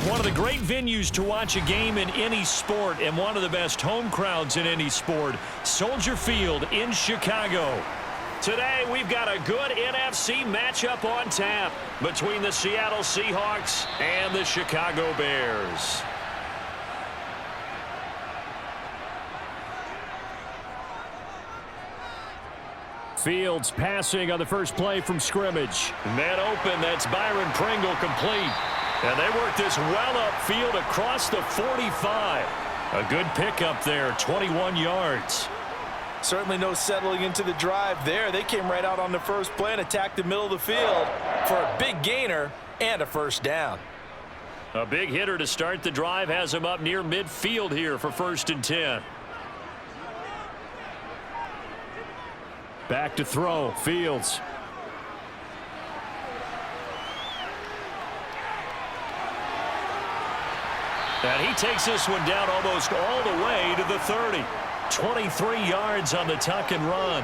One of the great venues to watch a game in any sport and one of the best home crowds in any sport, Soldier Field in Chicago. Today, we've got a good NFC matchup on tap between the Seattle Seahawks and the Chicago Bears. Fields passing on the first play from scrimmage. Man open, that's Byron Pringle complete. And they work this well upfield across the 45. A good pickup there, 21 yards. Certainly no settling into the drive there. They came right out on the first play and attacked the middle of the field for a big gainer and a first down. A big hitter to start the drive has him up near midfield here for 1st and 10. Back to throw, Fields. And he takes this one down almost all the way to the 30. 23 yards on the tuck and run.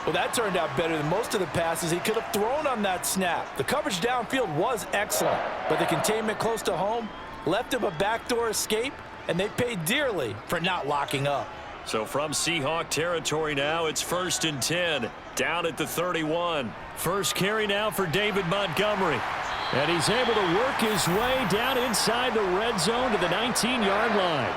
Well, that turned out better than most of the passes he could have thrown on that snap. The coverage downfield was excellent, but the containment close to home left him a backdoor escape, and they paid dearly for not locking up. So from Seahawk territory now, it's 1st and 10, down at the 31. First carry now for David Montgomery. And he's able to work his way down inside the red zone to the 19-yard line.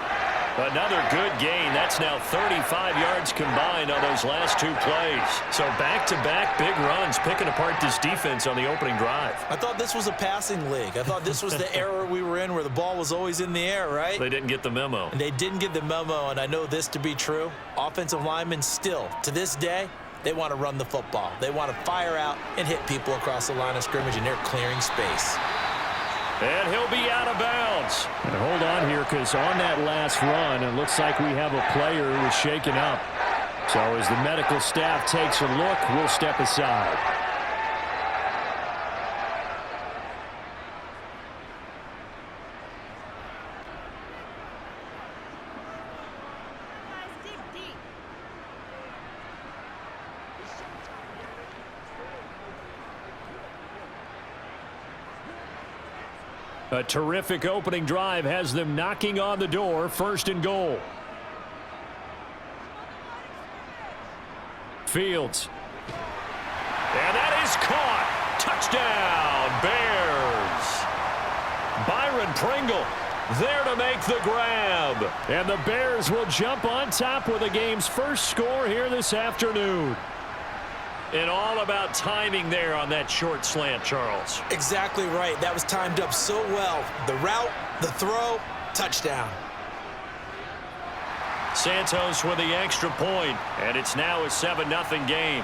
Another good gain. That's now 35 yards combined on those last 2 plays. So back-to-back big runs, picking apart this defense on the opening drive. I thought this was a passing league. I thought this was the era we were in where the ball was always in the air, right? They didn't get the memo. And they didn't get the memo, and I know this to be true. Offensive linemen still, to this day, they want to run the football. They want to fire out and hit people across the line of scrimmage, and they're clearing space. And he'll be out of bounds. And hold on here, because on that last run, it looks like we have a player who is shaken up. So as the medical staff takes a look, we'll step aside. A terrific opening drive has them knocking on the door, 1st and goal. Fields. And that is caught. Touchdown, Bears. Byron Pringle there to make the grab. And the Bears will jump on top with the game's first score here this afternoon. And all about timing there on that short slant, Charles. Exactly right. That was timed up so well. The route, the throw, touchdown. Santos with the extra point, and it's now a 7-0 game.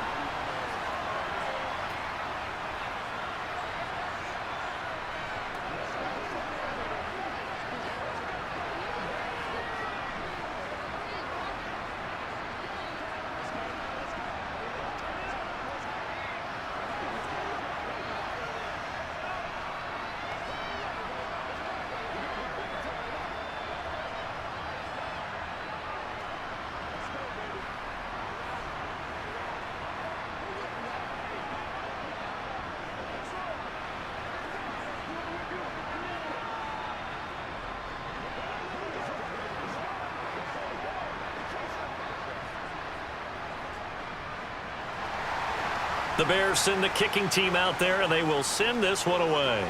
The Bears send the kicking team out there, and they will send this one away.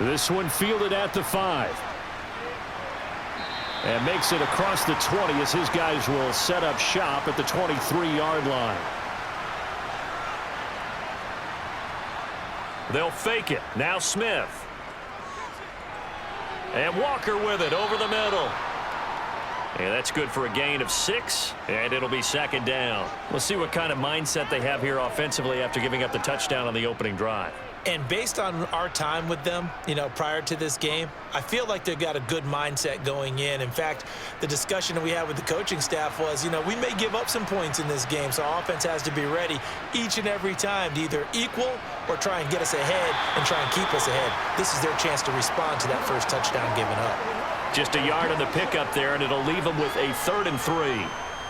This one fielded at the 5. And makes it across the 20 as his guys will set up shop at the 23-yard line. They'll fake it. Now Smith. And Walker with it over the middle. And that's good for a gain of 6, and it'll be 2nd down. We'll see what kind of mindset they have here offensively after giving up the touchdown on the opening drive. And based on our time with them, prior to this game, I feel like they've got a good mindset going in. In fact, the discussion that we had with the coaching staff was, we may give up some points in this game, so our offense has to be ready each and every time to either equal or try and get us ahead and try and keep us ahead. This is their chance to respond to that first touchdown given up. Just a yard on the pickup there, and it'll leave them with a 3rd and 3.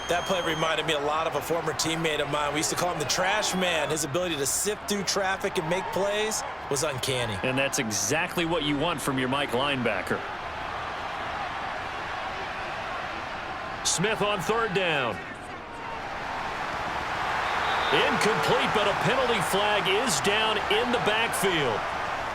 That play reminded me a lot of a former teammate of mine. We used to call him the trash man. His ability to sift through traffic and make plays, was uncanny. And that's exactly what you want from your Mike linebacker. Smith on third down. Incomplete, but a penalty flag is down in the backfield.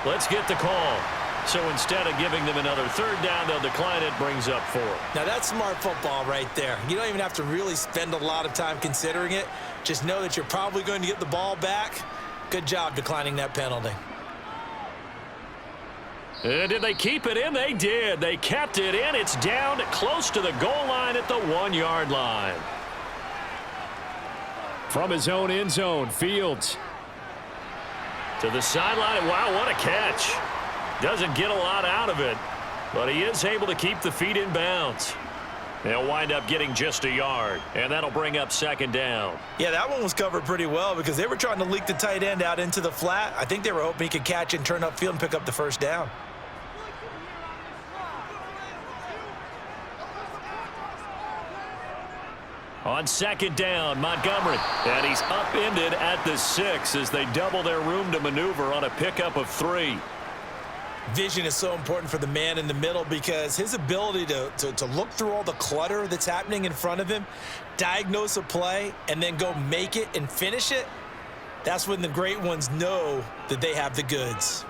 Let's get the call. So instead of giving them another third down, they'll decline it, brings up 4. Now that's smart football right there. You don't even have to really spend a lot of time considering it. Just know that you're probably going to get the ball back. Good job declining that penalty. Did they keep it in? They did. They kept it in. It's down close to the goal line at the 1-yard line. From his own end zone, Fields. To the sideline. Wow, what a catch. Doesn't get a lot out of it, but he is able to keep the feet in bounds. They'll wind up getting just a yard, and that'll bring up second down. Yeah, that one was covered pretty well because they were trying to leak the tight end out into the flat. I think they were hoping he could catch and turn upfield and pick up the first down. On second down, Montgomery. And he's upended at the 6 as they double their room to maneuver on a pickup of 3. Vision is so important for the man in the middle because his ability to look through all the clutter that's happening in front of him, diagnose a play, and then go make it and finish it, that's when the great ones know that they have the goods.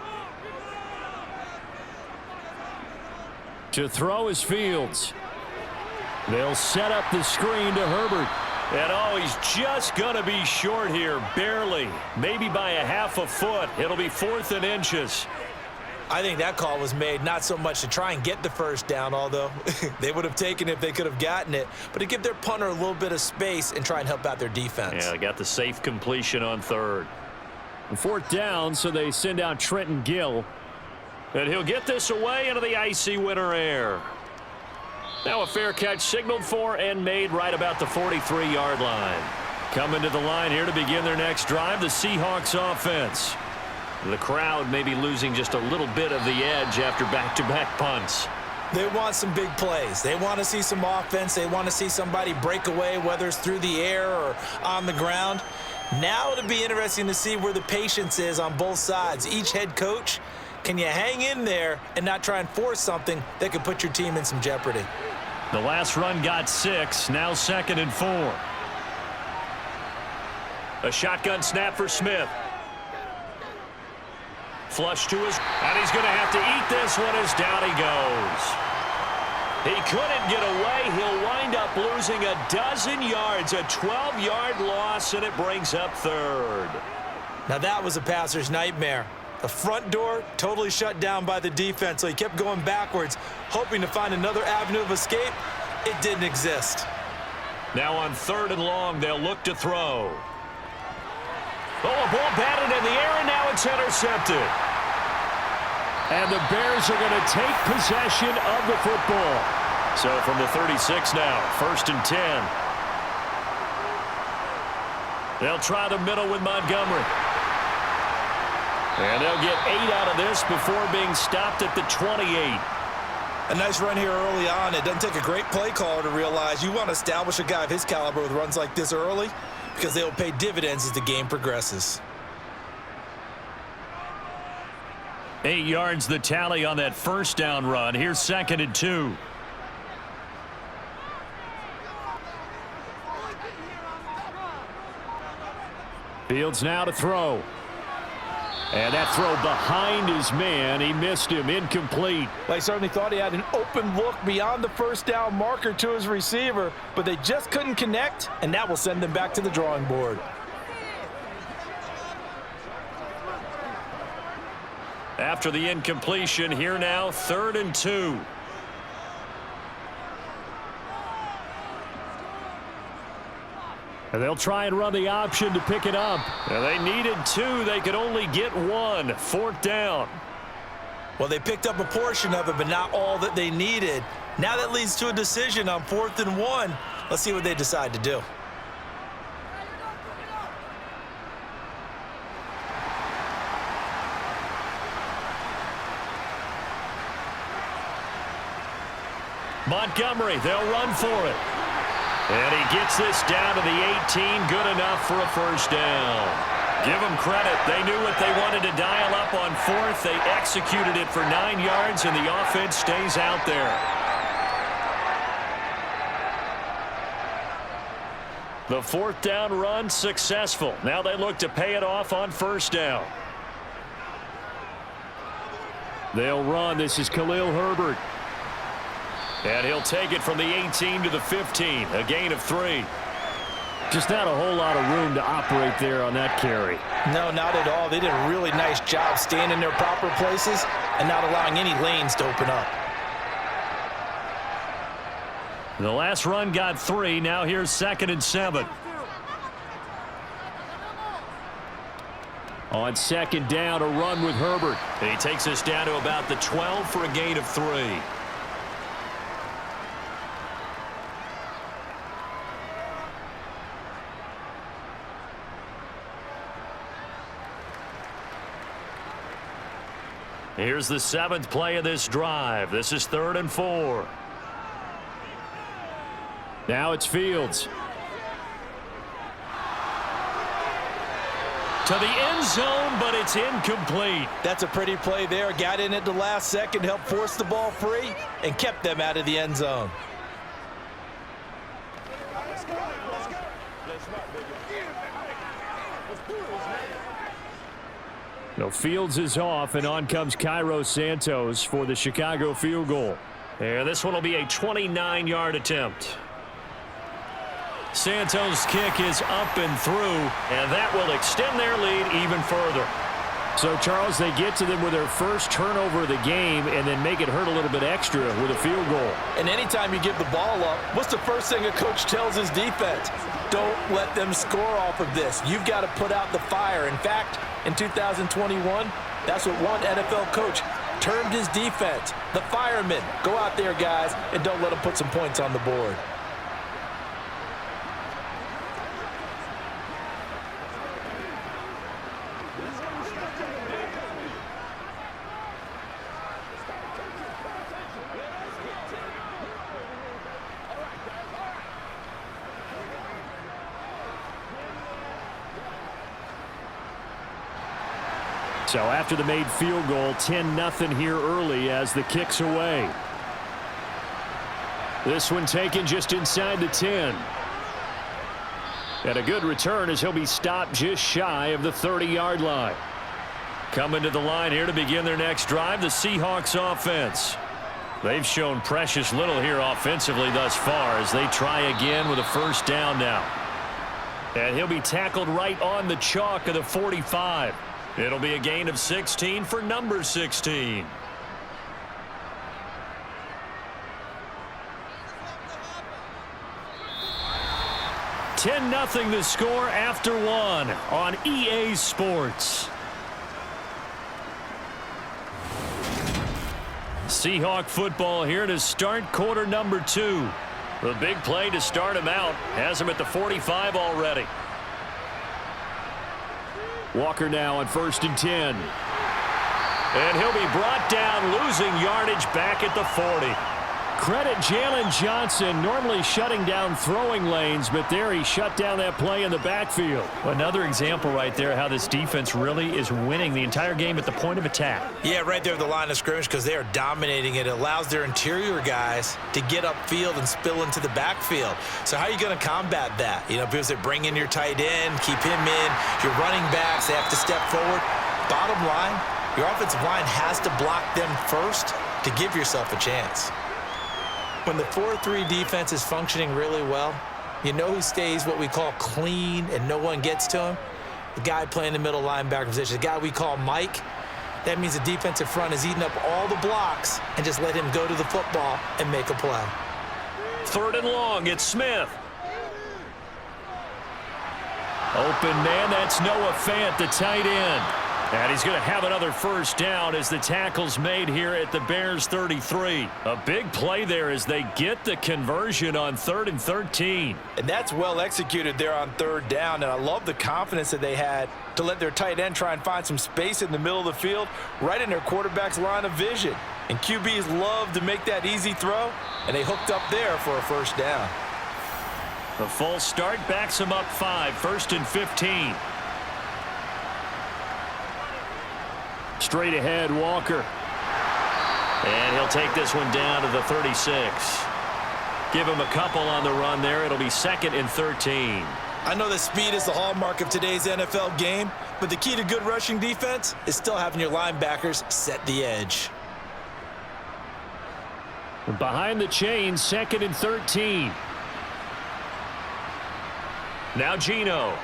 To throw is Fields. They'll set up the screen to Herbert. And, oh, he's just going to be short here, barely. Maybe by a half a foot. It'll be 4th and inches. I think that call was made not so much to try and get the first down, although they would have taken it if they could have gotten it, but to give their punter a little bit of space and try and help out their defense. Yeah, they got the safe completion on 3rd. 4th down, so they send out Trenton Gill. And he'll get this away into the icy winter air. Now a fair catch signaled for and made right about the 43-yard line. Coming to the line here to begin their next drive, the Seahawks offense. The crowd may be losing just a little bit of the edge after back-to-back punts. They want some big plays. They want to see some offense. They want to see somebody break away, whether it's through the air or on the ground. Now it'll be interesting to see where the patience is on both sides. Each head coach, can you hang in there and not try and force something that could put your team in some jeopardy? The last run got 6, now 2nd and 4. A shotgun snap for Smith. Flush to his, and he's going to have to eat this one as down he goes. He couldn't get away. He'll wind up losing a dozen yards, a 12-yard loss, and it brings up 3rd. Now that was a passer's nightmare. The front door totally shut down by the defense, so he kept going backwards, hoping to find another avenue of escape. It didn't exist. Now on 3rd and long, they'll look to throw. Oh, a ball batted in the air, and now it's intercepted. And the Bears are going to take possession of the football. So from the 36 now, 1st and 10. They'll try the middle with Montgomery. And they'll get 8 out of this before being stopped at the 28. A nice run here early on. It doesn't take a great play caller to realize you want to establish a guy of his caliber with runs like this early because they will pay dividends as the game progresses. 8 yards the tally on that first down run. Here's 2nd and 2. Fields now to throw. And that throw behind his man. He missed him. Incomplete. They certainly thought he had an open look beyond the first down marker to his receiver, but they just couldn't connect, and that will send them back to the drawing board. After the incompletion, here now, 3rd and 2. And they'll try and run the option to pick it up. And they needed 2. They could only get 1. 4th down. Well, they picked up a portion of it, but not all that they needed. Now that leads to a decision on 4th and 1. Let's see what they decide to do. Montgomery, they'll run for it. And he gets this down to the 18, good enough for a first down. Give them credit. They knew what they wanted to dial up on fourth. They executed it for 9 yards, and the offense stays out there. The fourth down run successful. Now they look to pay it off on first down. They'll run. This is Khalil Herbert. And he'll take it from the 18 to the 15. A gain of 3. Just not a whole lot of room to operate there on that carry. No, not at all. They did a really nice job staying in their proper places and not allowing any lanes to open up. The last run got 3. Now here's 2nd and 7. On 2nd down, a run with Herbert. And he takes us down to about the 12 for a gain of 3. Here's the 7th play of this drive. This is 3rd and 4. Now it's Fields. To the end zone, but it's incomplete. That's a pretty play there. Got in at the last second, helped force the ball free, and kept them out of the end zone. No, Fields is off, and on comes Cairo Santos for the Chicago field goal. And this one will be a 29-yard attempt. Santos' kick is up and through, and that will extend their lead even further. So, Charles, they get to them with their first turnover of the game and then make it hurt a little bit extra with a field goal. And anytime you give the ball up, what's the first thing a coach tells his defense? Don't let them score off of this. You've got to put out the fire. In fact, in 2021, that's what one NFL coach termed his defense, the firemen. Go out there, guys, and don't let them put some points on the board. So after the made field goal, 10-0 here early as the kick's away. This one taken just inside the 10. And a good return as he'll be stopped just shy of the 30-yard line. Coming to the line here to begin their next drive, the Seahawks offense. They've shown precious little here offensively thus far as they try again with a first down now. And he'll be tackled right on the chalk of the 45. It'll be a gain of 16 for number 16. (10-0) the score after one on EA Sports. Seahawk football here to start quarter number 2. The big play to start him out has him at the 45 already. Walker now on 1st and 10. And he'll be brought down, losing yardage back at the 40. Credit Jalen Johnson, normally shutting down throwing lanes, but there he shut down that play in the backfield. Another example right there how this defense really is winning the entire game at the point of attack. Yeah, right there at the line of scrimmage because they are dominating it. It allows their interior guys to get upfield and spill into the backfield. So how are you going to combat that? You know, because they bring in your tight end, keep him in, your running backs, they have to step forward. Bottom line, your offensive line has to block them first to give yourself a chance. When the 4-3 defense is functioning really well, you know who stays what we call clean and no one gets to him? The guy playing the middle linebacker position, the guy we call Mike. That means the defensive front is eating up all the blocks and just let him go to the football and make a play. 3rd and long, it's Smith. Open man, that's Noah Fant, the tight end. And he's going to have another first down as the tackle's made here at the Bears 33. A big play there as they get the conversion on 3rd and 13. And that's well executed there on 3rd down. And I love the confidence that they had to let their tight end try and find some space in the middle of the field, right in their quarterback's line of vision. And QBs love to make that easy throw, and they hooked up there for a first down. The false start backs them up 5, 1st and 15. Straight ahead, Walker. And he'll take this one down to the 36. Give him a couple on the run there. It'll be 2nd and 13. I know that speed is the hallmark of today's NFL game, but the key to good rushing defense is still having your linebackers set the edge. Behind the chains, 2nd and 13. Now Geno.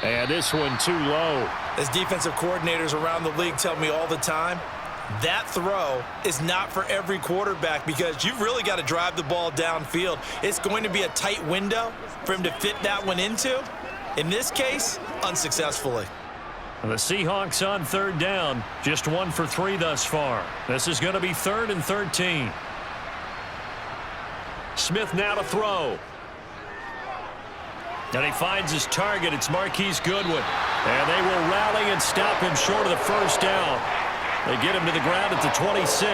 And this one too low. As defensive coordinators around the league tell me all the time, that throw is not for every quarterback because you've really got to drive the ball downfield. It's going to be a tight window for him to fit that one into. In this case, unsuccessfully. The Seahawks on 3rd down, just 1 for 3 thus far. This is going to be 3rd and 13. Smith now to throw. And he finds his target. It's Marquise Goodwin. And they will rally and stop him short of the first down. They get him to the ground at the 26.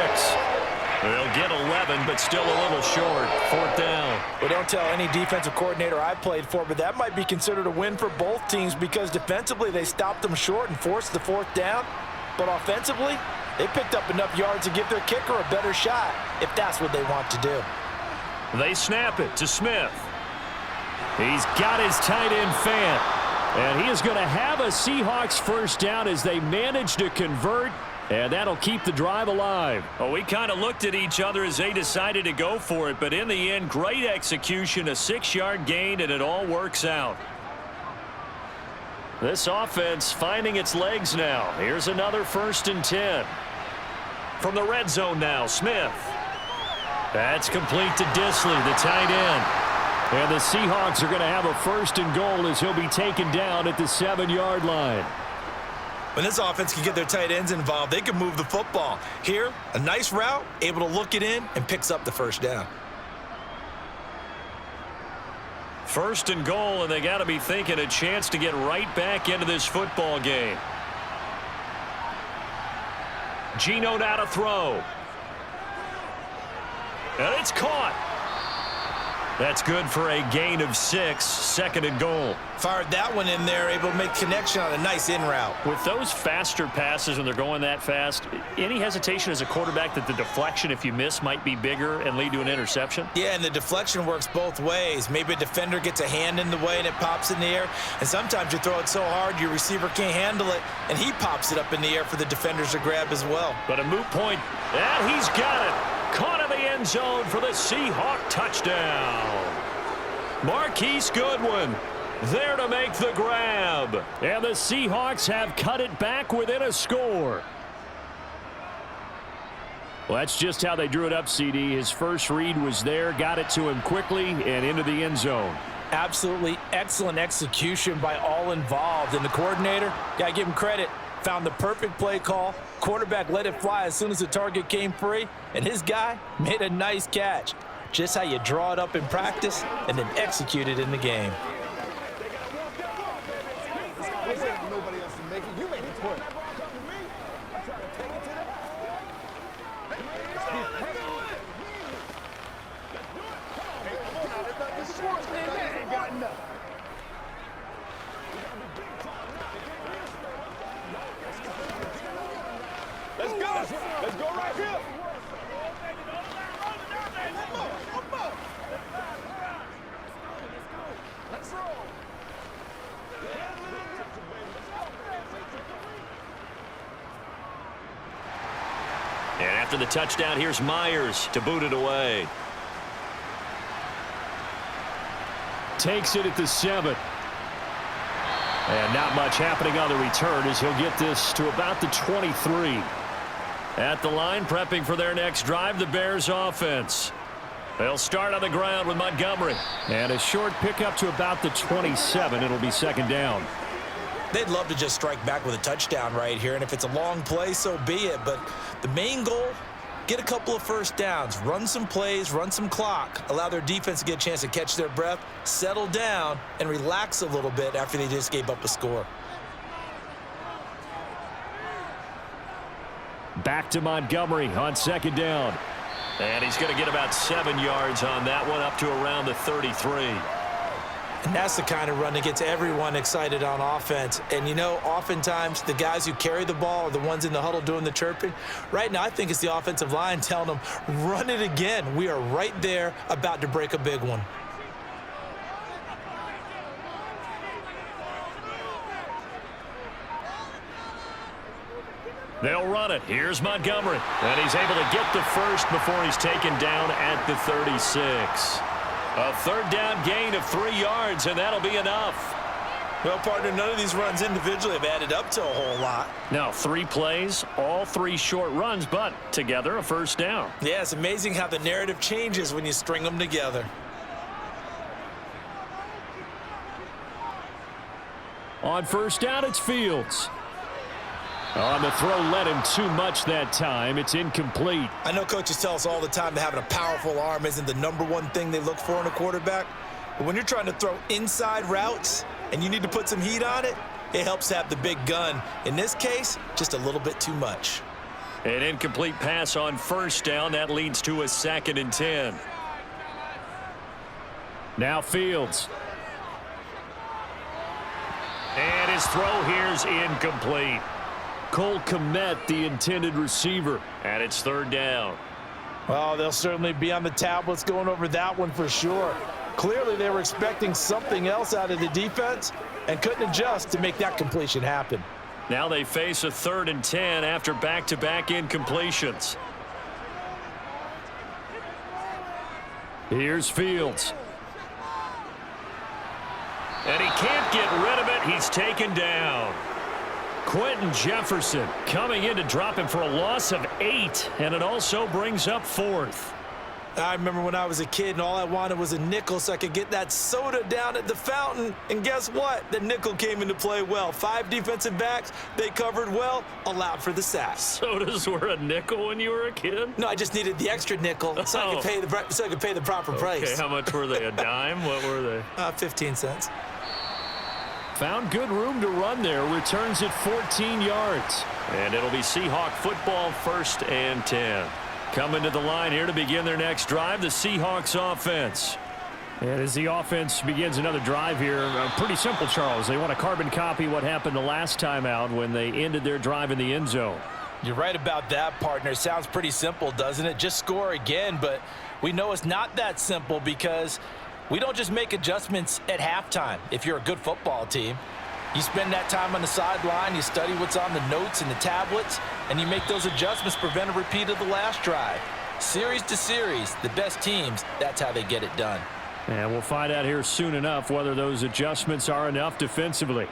They'll get 11, but still a little short. 4th down. Well, don't tell any defensive coordinator I played for, but that might be considered a win for both teams because defensively they stopped them short and forced the 4th down. But offensively, they picked up enough yards to give their kicker a better shot if that's what they want to do. They snap it to Smith. He's got his tight end Fant. And he is going to have a Seahawks first down as they manage to convert. And that'll keep the drive alive. Well, we kind of looked at each other as they decided to go for it. But in the end, great execution, a 6-yard gain, and it all works out. This offense finding its legs now. Here's another 1st and 10. From the red zone now, Smith. That's complete to Disley, the tight end. And the Seahawks are going to have a 1st and goal as he'll be taken down at the 7-yard line. When this offense can get their tight ends involved, they can move the football. Here, a nice route, able to look it in, and picks up the 1st down. 1st and goal, and they got to be thinking a chance to get right back into this football game. Geno now to throw. And it's caught. That's good for a gain of 6, 2nd and goal. Fired that one in there, able to make connection on a nice in route. With those faster passes when they're going that fast, any hesitation as a quarterback that the deflection, if you miss, might be bigger and lead to an interception? Yeah, and the deflection works both ways. Maybe a defender gets a hand in the way and it pops in the air. And sometimes you throw it so hard your receiver can't handle it, and he pops it up in the air for the defenders to grab as well. But a moot point, and he's got it. Caught in the end zone for the Seahawk touchdown. Marquise Goodwin there to make the grab. And the Seahawks have cut it back within a score. Well, that's just how they drew it up, CD. His first read was there, got it to him quickly, and into the end zone. Absolutely excellent execution by all involved. And the coordinator, got to give him credit, found the perfect play call. Quarterback let it fly as soon as the target came free, and his guy made a nice catch. Just how you draw it up in practice and then execute it in the game. Let's go. Let's go right here. Let's roll. And after the touchdown, here's Myers to boot it away. Takes it at the 7. And not much happening on the return as he'll get this to about the 23. At the line, prepping for their next drive, the Bears offense. They'll start on the ground with Montgomery. And a short pickup to about the 27. It'll be 2nd down. They'd love to just strike back with a touchdown right here, and if it's a long play, so be it. But the main goal, get a couple of first downs, run some plays, run some clock, allow their defense to get a chance to catch their breath, settle down, and relax a little bit after they just gave up a score. Back to Montgomery on 2nd down. And he's going to get about 7 yards on that one, up to around the 33. And that's the kind of run that gets everyone excited on offense. And, you know, oftentimes the guys who carry the ball are the ones in the huddle doing the chirping. Right now, I think it's the offensive line telling them, run it again. We are right there about to break a big one. They'll run it. Here's Montgomery. And he's able to get the first before he's taken down at the 36. A third down gain of 3 yards, and that'll be enough. Well, partner, none of these runs individually have added up to a whole lot. Now, 3 plays, all 3 short runs, but together a first down. Yeah, it's amazing how the narrative changes when you string them together. On first down, it's Fields. On the throw, led him too much that time. It's incomplete. I know coaches tell us all the time that having a powerful arm isn't the #1 thing they look for in a quarterback. But when you're trying to throw inside routes and you need to put some heat on it, it helps have the big gun. In this case, just a little bit too much. An incomplete pass on first down. That leads to a 2nd and 10. Now Fields. And his throw here's incomplete. Cole Kmet, the intended receiver, and it's 3rd down. Well, they'll certainly be on the tablets going over that one for sure. Clearly, they were expecting something else out of the defense and couldn't adjust to make that completion happen. Now they face a 3rd and 10 after back-to-back incompletions. Here's Fields. And he can't get rid of it. He's taken down. Quentin Jefferson coming in to drop him for a loss of 8, and it also brings up 4th. I remember when I was a kid and all I wanted was a nickel so I could get that soda down at the fountain. And guess what? The nickel came into play well. 5 defensive backs, they covered well, allowed for the sack. Sodas were a nickel when you were a kid? No, I just needed the extra nickel so I could pay the proper price. Okay, how much were they? A dime? What were they? 15 cents. Found good room to run there. Returns at 14 yards. And it'll be Seahawk football, 1st and 10. Coming to the line here to begin their next drive, the Seahawks offense. And as the offense begins another drive here, pretty simple, Charles. They want to carbon copy what happened the last time out when they ended their drive in the end zone. You're right about that, partner. It sounds pretty simple, doesn't it? Just score again, but we know it's not that simple because we don't just make adjustments at halftime if you're a good football team. You spend that time on the sideline, you study what's on the notes and the tablets, and you make those adjustments to prevent a repeat of the last drive. Series to series, the best teams, that's how they get it done. And we'll find out here soon enough whether those adjustments are enough defensively.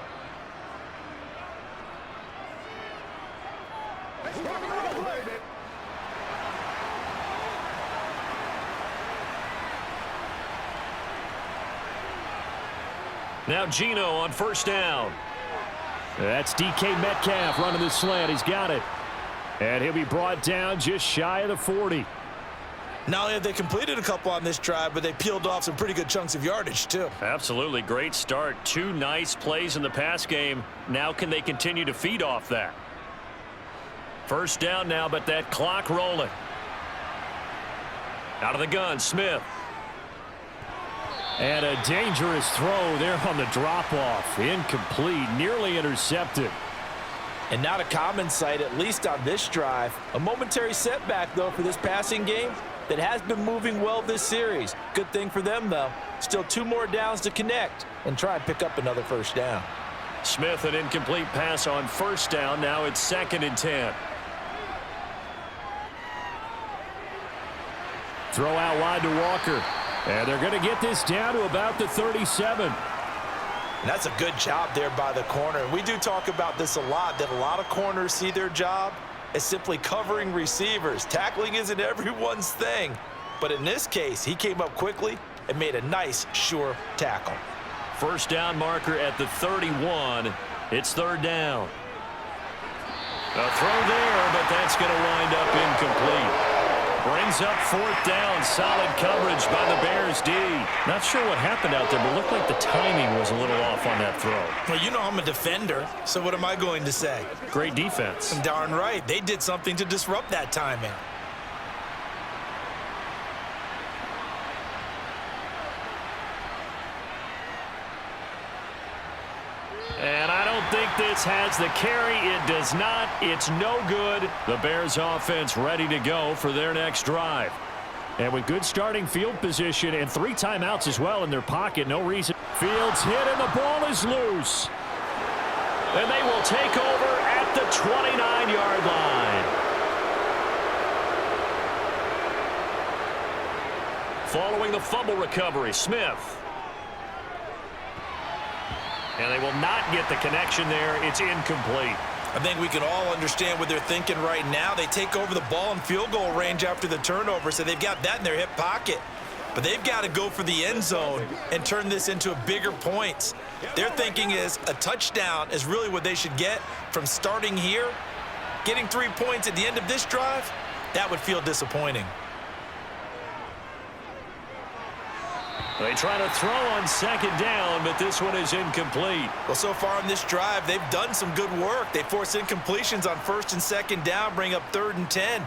Now Geno on first down. That's DK Metcalf running the slant. He's got it. And he'll be brought down just shy of the 40. Not only have they completed a couple on this drive, but they peeled off some pretty good chunks of yardage, too. Absolutely. Great start. 2 nice plays in the pass game. Now can they continue to feed off that? First down now, but that clock rolling. Out of the gun, Smith. And a dangerous throw there on the drop-off. Incomplete, nearly intercepted. And not a common sight, at least on this drive. A momentary setback, though, for this passing game that has been moving well this series. Good thing for them, though. Still 2 more downs to connect and try and pick up another first down. Smith, an incomplete pass on first down. Now it's 2nd and 10. Throw out wide to Walker. And they're going to get this down to about the 37. And that's a good job there by the corner. And we do talk about this a lot, that a lot of corners see their job as simply covering receivers. Tackling isn't everyone's thing. But in this case, he came up quickly and made a nice, sure tackle. First down marker at the 31. It's 3rd down. A throw there, but that's going to wind up incomplete. Brings up 4th down. Solid coverage by the Bears D. Not sure what happened out there, but looked like the timing was a little off on that throw. Well, you know I'm a defender, so what am I going to say? Great defense. Darn right. They did something to disrupt that timing. this has the carry. It does not. It's no good. The Bears offense ready to go for their next drive. And with good starting field position and 3 timeouts as well in their pocket, no reason. Fields hit and the ball is loose. And they will take over at the 29-yard line. Following the fumble recovery, Smith. And they will not get the connection there. It's incomplete. I think we can all understand what they're thinking right now. They take over the ball in field goal range after the turnover, so they've got that in their hip pocket. But they've got to go for the end zone and turn this into a bigger points. Their thinking is a touchdown is really what they should get from starting here. Getting 3 points at the end of this drive, that would feel disappointing. They try to throw on second down, but this one is incomplete. Well, so far on this drive, they've done some good work. They force incompletions on first and second down, bring up 3rd and 10.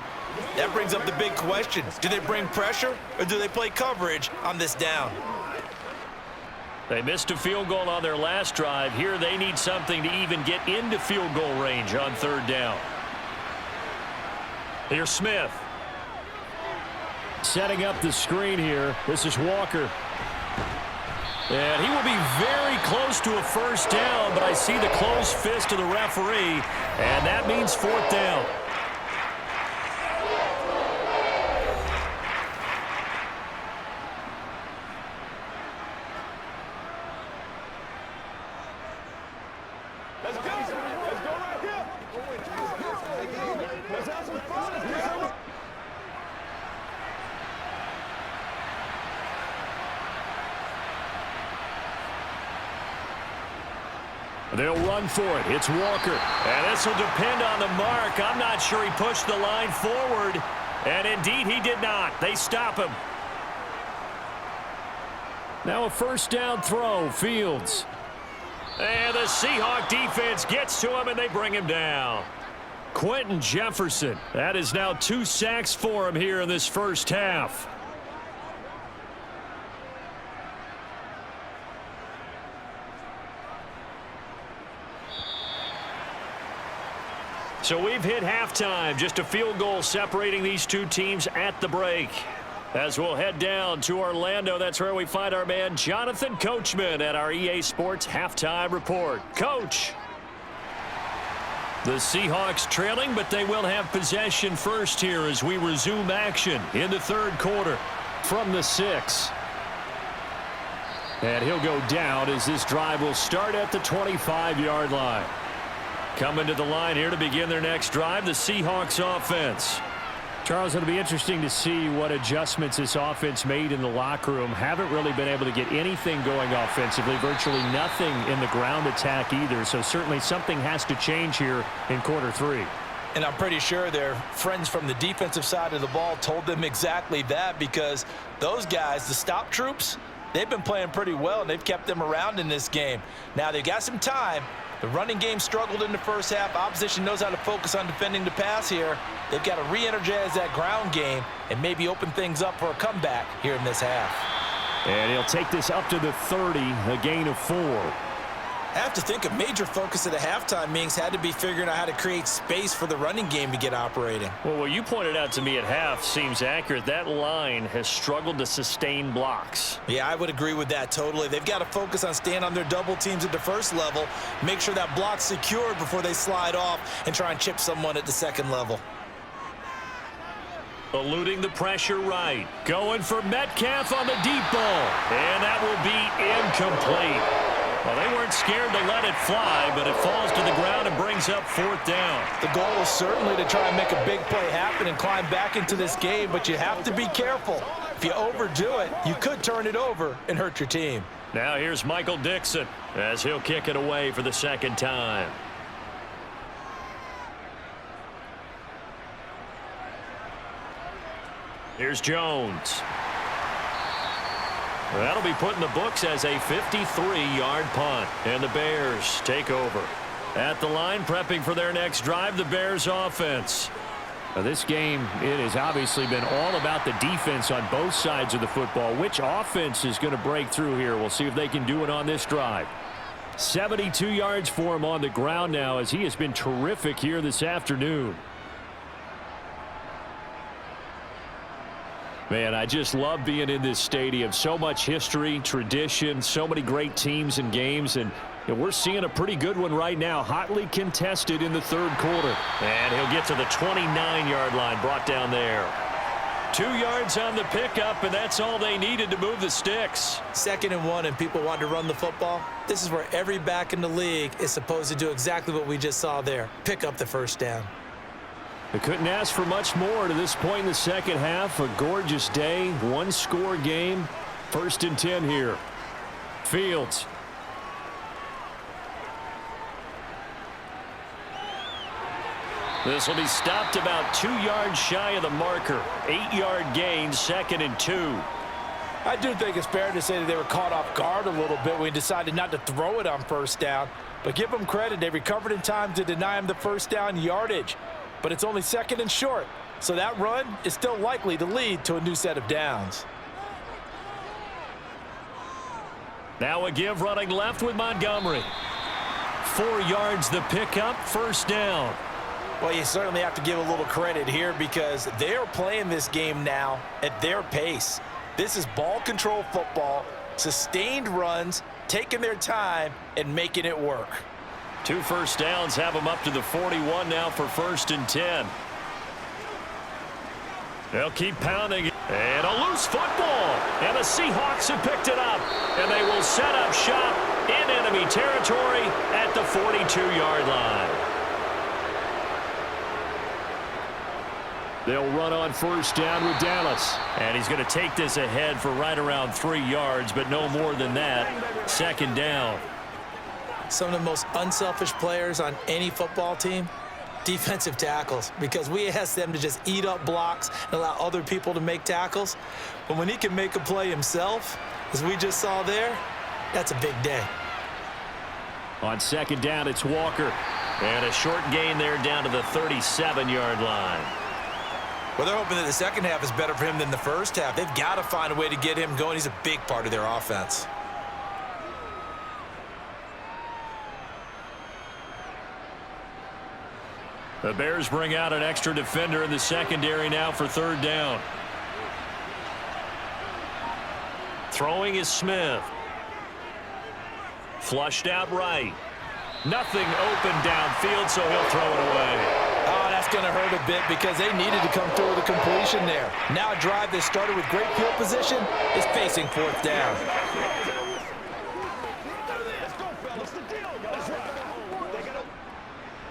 That brings up the big question. Do they bring pressure or do they play coverage on this down? They missed a field goal on their last drive. Here they need something to even get into field goal range on 3rd down. Here's Smith. Setting up the screen here. This is Walker. And he will be very close to a first down, but I see the closed fist of the referee, and that means 4th down. Let's go. Let's go right here. Let's have some fun. They'll run for it. It's Walker. And this will depend on the mark. I'm not sure he pushed the line forward. And indeed, he did not. They stop him. Now a first down throw. Fields. And the Seahawk defense gets to him, and they bring him down. Quentin Jefferson. That is now 2 sacks for him here in this first half. So we've hit halftime. Just a field goal separating these two teams at the break. As we'll head down to Orlando, that's where we find our man Jonathan Coachman at our EA Sports Halftime Report. Coach. The Seahawks trailing, but they will have possession first here as we resume action in the 3rd quarter. From the 6. And he'll go down as this drive will start at the 25-yard line. Coming to the line here to begin their next drive, the Seahawks offense. Charles, it'll be interesting to see what adjustments this offense made in the locker room. Haven't really been able to get anything going offensively, virtually nothing in the ground attack either. So certainly something has to change here in quarter 3. And I'm pretty sure their friends from the defensive side of the ball told them exactly that, because those guys, the stop troops, they've been playing pretty well, and they've kept them around in this game. Now they've got some time. The running game struggled in the first half. Opposition knows how to focus on defending the pass here. They've got to re-energize that ground game and maybe open things up for a comeback here in this half. And he'll take this up to the 30, a gain of 4. I have to think a major focus of the halftime meetings had to be figuring out how to create space for the running game to get operating. Well, what you pointed out to me at half seems accurate. That line has struggled to sustain blocks. Yeah, I would agree with that totally. They've got to focus on staying on their double teams at the first level, make sure that block's secured before they slide off and try and chip someone at the second level. Eluding the pressure right. Going for Metcalf on the deep ball. And that will be incomplete. Well, they weren't scared to let it fly, but it falls to the ground and brings up 4th down. The goal is certainly to try and make a big play happen and climb back into this game, but you have to be careful. If you overdo it, you could turn it over and hurt your team. Now here's Michael Dixon as he'll kick it away for the 2nd time. Here's Jones. That'll be put in the books as a 53-yard punt. And the Bears take over. At the line, prepping for their next drive, the Bears offense. Now this game, it has obviously been all about the defense on both sides of the football. Which offense is going to break through here? We'll see if they can do it on this drive. 72 yards for him on the ground now, as he has been terrific here this afternoon. Man, I just love being in this stadium. So much history, tradition, so many great teams and games, and we're seeing a pretty good one right now, hotly contested in the third quarter. And he'll get to the 29-yard line, brought down there. 2 yards on the pickup, and that's all they needed to move the sticks. 2nd and 1, and people want to run the football. This is where every back in the league is supposed to do exactly what we just saw there, pick up the first down. They couldn't ask for much more to this point in the second half. A gorgeous day, one-score game. 1st and 10 here. Fields. This will be stopped about 2 yards shy of the marker. 8-yard gain, 2nd and 2. I do think it's fair to say that they were caught off guard a little bit when we decided not to throw it on first down. But give them credit. They recovered in time to deny him the first down yardage. But it's only 2nd and short. So that run is still likely to lead to a new set of downs. Now a give running left with Montgomery. 4 yards the pickup, 1st down. Well, you certainly have to give a little credit here because they're playing this game now at their pace. This is ball control football, sustained runs, taking their time and making it work. 2 first downs have them up to the 41 now for 1st and 10. They'll keep pounding. And a loose football. And the Seahawks have picked it up. And they will set up shop in enemy territory at the 42-yard line. They'll run on 1st down with Dallas. And he's going to take this ahead for right around 3 yards, but no more than that. 2nd down. Some of the most unselfish players on any football team, defensive tackles, because we ask them to just eat up blocks and allow other people to make tackles. But when he can make a play himself, as we just saw there, that's a big day. On 2nd down, it's Walker. And a short gain there down to the 37-yard line. Well, they're hoping that the second half is better for him than the first half. They've got to find a way to get him going. He's a big part of their offense. The Bears bring out an extra defender in the secondary now for 3rd down. Throwing is Smith. Flushed out right. Nothing open downfield, so he'll throw it away. Oh, that's going to hurt a bit because they needed to come through with a completion there. Now a drive that started with great field position is facing 4th down.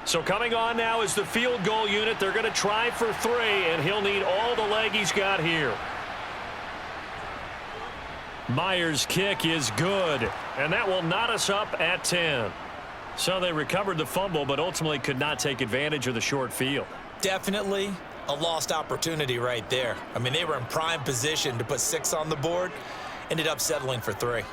So coming on now is the field goal unit. They're going to try for 3, and he'll need all the leg he's got here. Myers' kick is good, and that will knot us up at 10. So they recovered the fumble, but ultimately could not take advantage of the short field. Definitely a lost opportunity right there. I mean, they were in prime position to put 6 on the board, ended up settling for 3.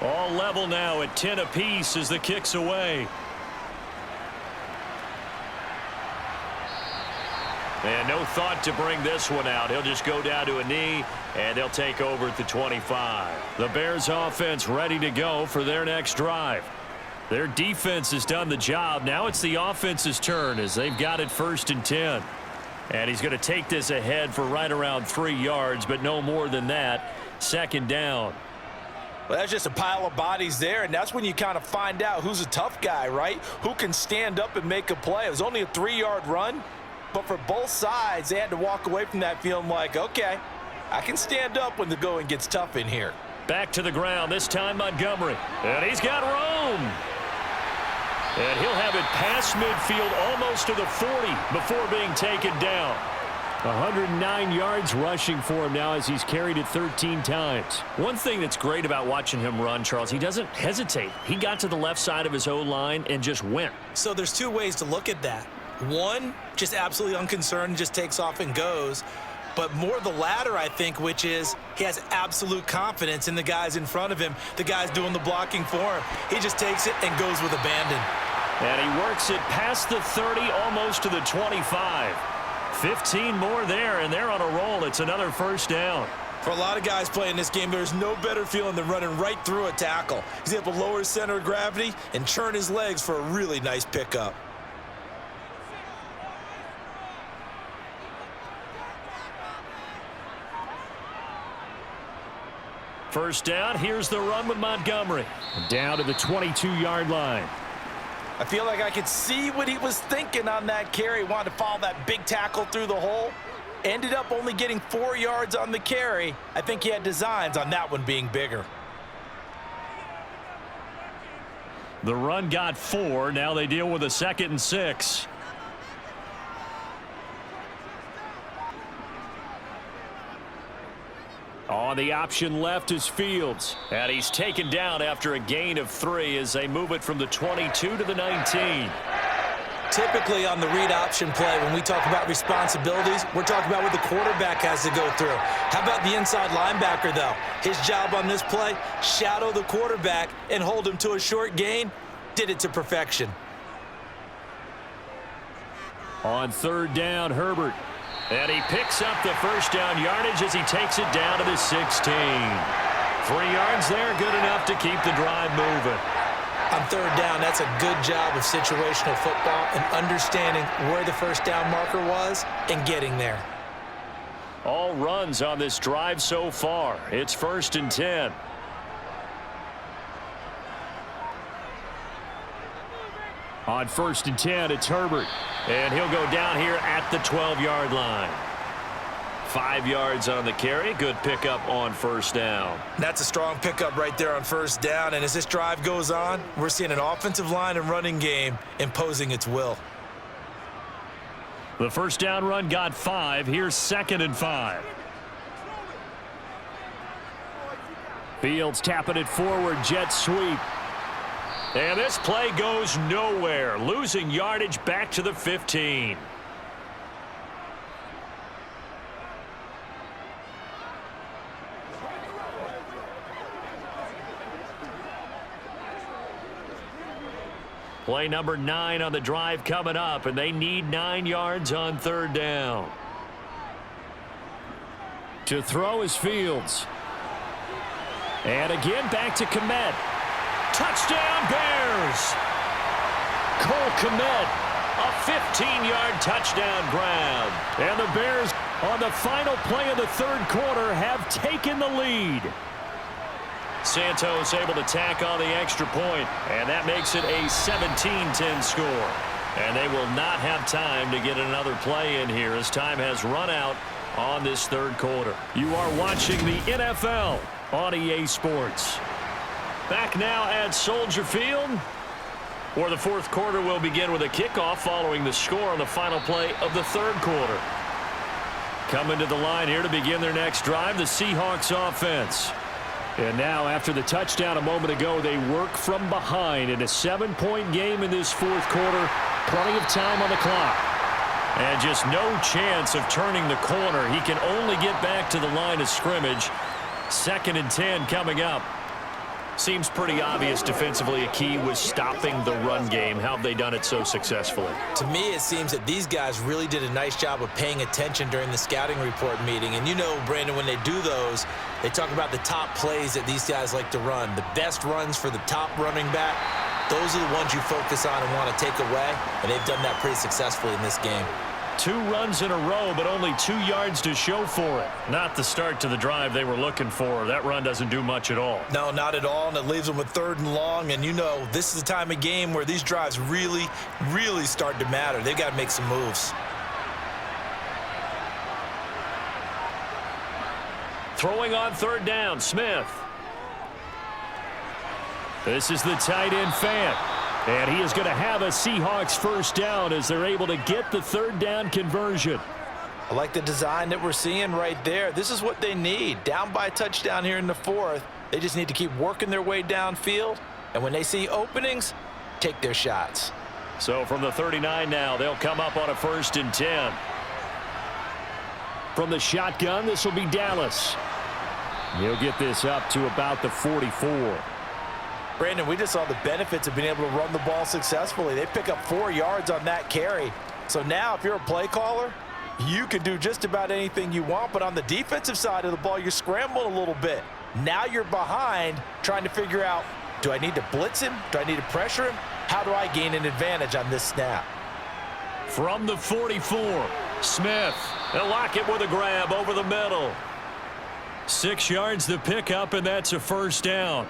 All level now at 10 apiece as the kick's away. And no thought to bring this one out. He'll just go down to a knee, and they'll take over at the 25. The Bears offense ready to go for their next drive. Their defense has done the job. Now it's the offense's turn as they've got it 1st and 10. And he's going to take this ahead for right around 3 yards, but no more than that. 2nd down. Well, that's just a pile of bodies there, and that's when you kind of find out who's a tough guy, right? Who can stand up and make a play. It was only a 3-yard run, but for both sides, they had to walk away from that feeling like, okay, I can stand up when the going gets tough in here. Back to the ground, this time Montgomery. And he's got room. And he'll have it past midfield almost to the 40 before being taken down. 109 yards rushing for him now as he's carried it 13 times. One thing that's great about watching him run, Charles, he doesn't hesitate. He got to the left side of his O-line and just went. So there's two ways to look at that. One, just absolutely unconcerned, just takes off and goes. But more the latter, I think, which is he has absolute confidence in the guys in front of him, the guys doing the blocking for him. He just takes it and goes with abandon. And he works it past the 30, almost to the 25. 15 more there, and they're on a roll. It's another first down. For a lot of guys playing this game, there's no better feeling than running right through a tackle. He's able to lower his center of gravity and churn his legs for a really nice pickup. First down, here's the run with Montgomery. Down to the 22-yard line. I feel like I could see what he was thinking on that carry. Wanted to follow that big tackle through the hole. Ended up only getting 4 yards on the carry. I think he had designs on that one being bigger. The run got 4. Now they deal with a 2nd and 6. On the option left is Fields. And he's taken down after a gain of 3 as they move it from the 22 to the 19. Typically on the read option play, when we talk about responsibilities, we're talking about what the quarterback has to go through. How about the inside linebacker, though? His job on this play, shadow the quarterback and hold him to a short gain. Did it to perfection. On third down, Herbert. And he picks up the first down yardage as he takes it down to the 16. 3 yards there, good enough to keep the drive moving. On third down, that's a good job of situational football and understanding where the first down marker was and getting there. All runs on this drive so far. It's 1st and 10. On 1st and 10, it's Herbert. And he'll go down here at the 12-yard line. 5 yards on the carry. Good pickup on first down. That's a strong pickup right there on first down. And as this drive goes on, we're seeing an offensive line and running game imposing its will. The first down run got 5. Here's 2nd and 5. Fields tapping it forward, jet sweep. And this play goes nowhere. Losing yardage back to the 15. Play number 9 on the drive coming up, and they need 9 yards on third down. To throw is Fields. And again back to Kmet. Touchdown, Bears! Cole Kmet, a 15-yard touchdown grab. And the Bears, on the final play of the third quarter, have taken the lead. Santos able to tack on the extra point, and that makes it a 17-10 score. And they will not have time to get another play in here as time has run out on this third quarter. You are watching the NFL on EA Sports. Back now at Soldier Field, where the fourth quarter will begin with a kickoff following the score on the final play of the third quarter. Coming to the line here to begin their next drive, the Seahawks offense. And now, after the touchdown a moment ago, they work from behind in a 7-point game in this fourth quarter. Plenty of time on the clock. And just no chance of turning the corner. He can only get back to the line of scrimmage. 2nd and 10 coming up. Seems pretty obvious defensively a key was stopping the run game. How have they done it so successfully? To me, it seems that these guys really did a nice job of paying attention during the scouting report meeting. And you know, Brandon, when they do those, they talk about the top plays that these guys like to run. The best runs for the top running back, those are the ones you focus on and want to take away. And they've done that pretty successfully in this game. 2 runs in a row, but only 2 yards to show for it. Not the start to the drive they were looking for. That run doesn't do much at all. No, not at all, and it leaves them with 3rd and long. And you know, this is the time of game where these drives really, really start to matter. They've got to make some moves. Throwing on third down, Smith. This is the tight end Fant. And he is going to have a Seahawks first down as they're able to get the third down conversion. I like the design that we're seeing right there. This is what they need. Down by a touchdown here in the fourth. They just need to keep working their way downfield. And when they see openings, take their shots. So from the 39 now, they'll come up on a 1st and 10. From the shotgun, this will be Dallas. He'll get this up to about the 44. Brandon, we just saw the benefits of being able to run the ball successfully. They pick up 4 yards on that carry. So now if you're a play caller, you can do just about anything you want. But on the defensive side of the ball, you're scrambling a little bit. Now you're behind trying to figure out, do I need to blitz him? Do I need to pressure him? How do I gain an advantage on this snap? From the 44, Smith. They'll lock it with a grab over the middle. 6 yards the pickup, and that's a 1st down.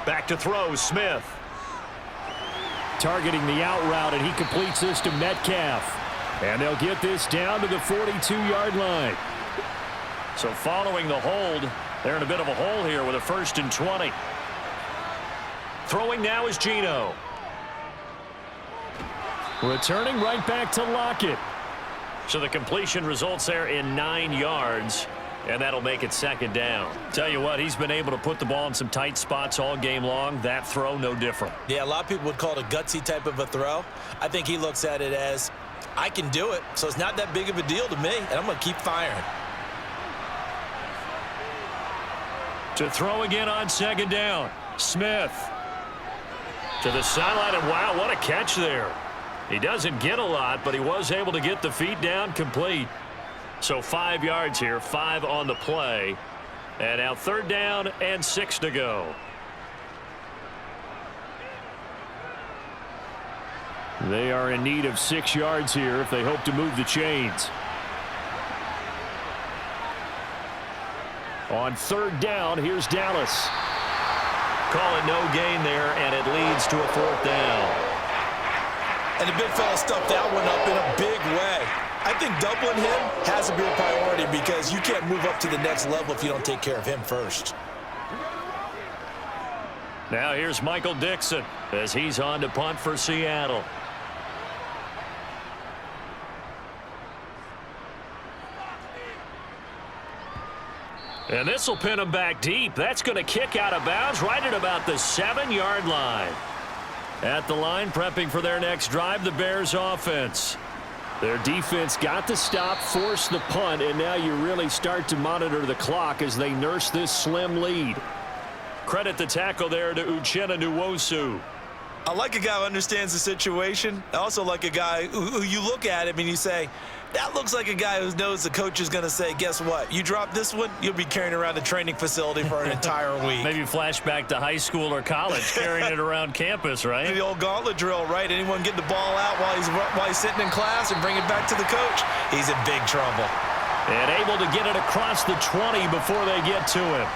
Back to throw, Smith. Targeting the out route, and he completes this to Metcalf. And they'll get this down to the 42-yard line. So following the hold, they're in a bit of a hole here with a 1st and 20. Throwing now is Geno. Returning right back to Lockett. So the completion results there in 9 yards. And that'll make it 2nd down. Tell you what, he's been able to put the ball in some tight spots all game long. That throw, no different. Yeah, a lot of people would call it a gutsy type of a throw. I think he looks at it as, I can do it, so it's not that big of a deal to me, and I'm going to keep firing. To throw again on 2nd down. Smith. To the sideline, and wow, what a catch there. He doesn't get a lot, but he was able to get the feet down complete. So 5 yards here, 5 on the play. And now 3rd down and 6 to go. They are in need of 6 yards here if they hope to move the chains. On 3rd down, here's Dallas. Calling no gain there, and it leads to a 4th down. And the big fella stuffed that one up in a big way. I think doubling him has to be a priority because you can't move up to the next level if you don't take care of him first. Now here's Michael Dixon as he's on to punt for Seattle. And this will pin him back deep. That's going to kick out of bounds right at about the 7-yard line. At the line, prepping for their next drive, the Bears offense. Their defense got the stop, forced the punt, and now you really start to monitor the clock as they nurse this slim lead. Credit the tackle there to Uchenna Nwosu. I like a guy who understands the situation. I also like a guy who you look at him and you say, that looks like a guy who knows the coach is going to say, guess what? You drop this one, you'll be carrying around the training facility for an entire week. Maybe flashback to high school or college, carrying it around campus, right? The old gauntlet drill, right? Anyone get the ball out while he's sitting in class and bring it back to the coach, he's in big trouble. And able to get it across the 20 before they get to him.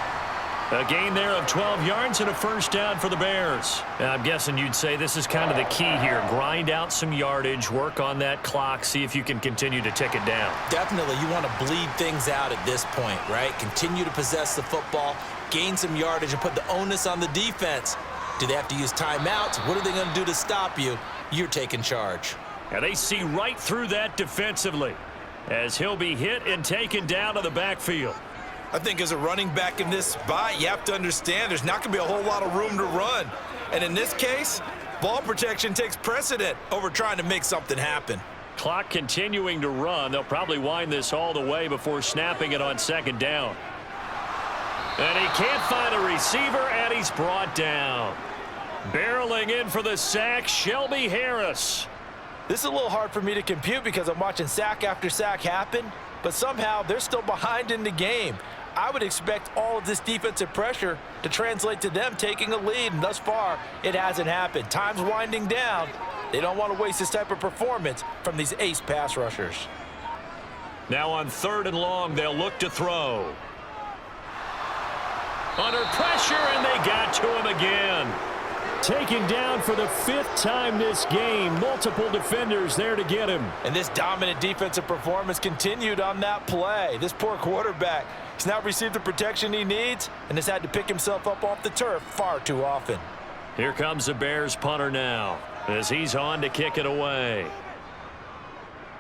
A gain there of 12 yards and a 1st down for the Bears. And I'm guessing you'd say this is kind of the key here. Grind out some yardage, work on that clock, see if you can continue to tick it down. Definitely, you want to bleed things out at this point, right? Continue to possess the football, gain some yardage, and put the onus on the defense. Do they have to use timeouts? What are they going to do to stop you? You're taking charge. And they see right through that defensively as he'll be hit and taken down to the backfield. I think as a running back in this spot, you have to understand there's not going to be a whole lot of room to run. And in this case, ball protection takes precedent over trying to make something happen. Clock continuing to run. They'll probably wind this all the way before snapping it on 2nd down. And he can't find a receiver, and he's brought down. Barreling in for the sack, Shelby Harris. This is a little hard for me to compute because I'm watching sack after sack happen, but somehow they're still behind in the game. I would expect all of this defensive pressure to translate to them taking a lead, and thus far, it hasn't happened. Time's winding down. They don't want to waste this type of performance from these ace pass rushers. Now on 3rd and long, they'll look to throw. Under pressure, and they got to him again. Taken down for the 5th time this game. Multiple defenders there to get him. And this dominant defensive performance continued on that play. This poor quarterback has not received the protection he needs and has had to pick himself up off the turf far too often. Here comes the Bears punter now as he's on to kick it away.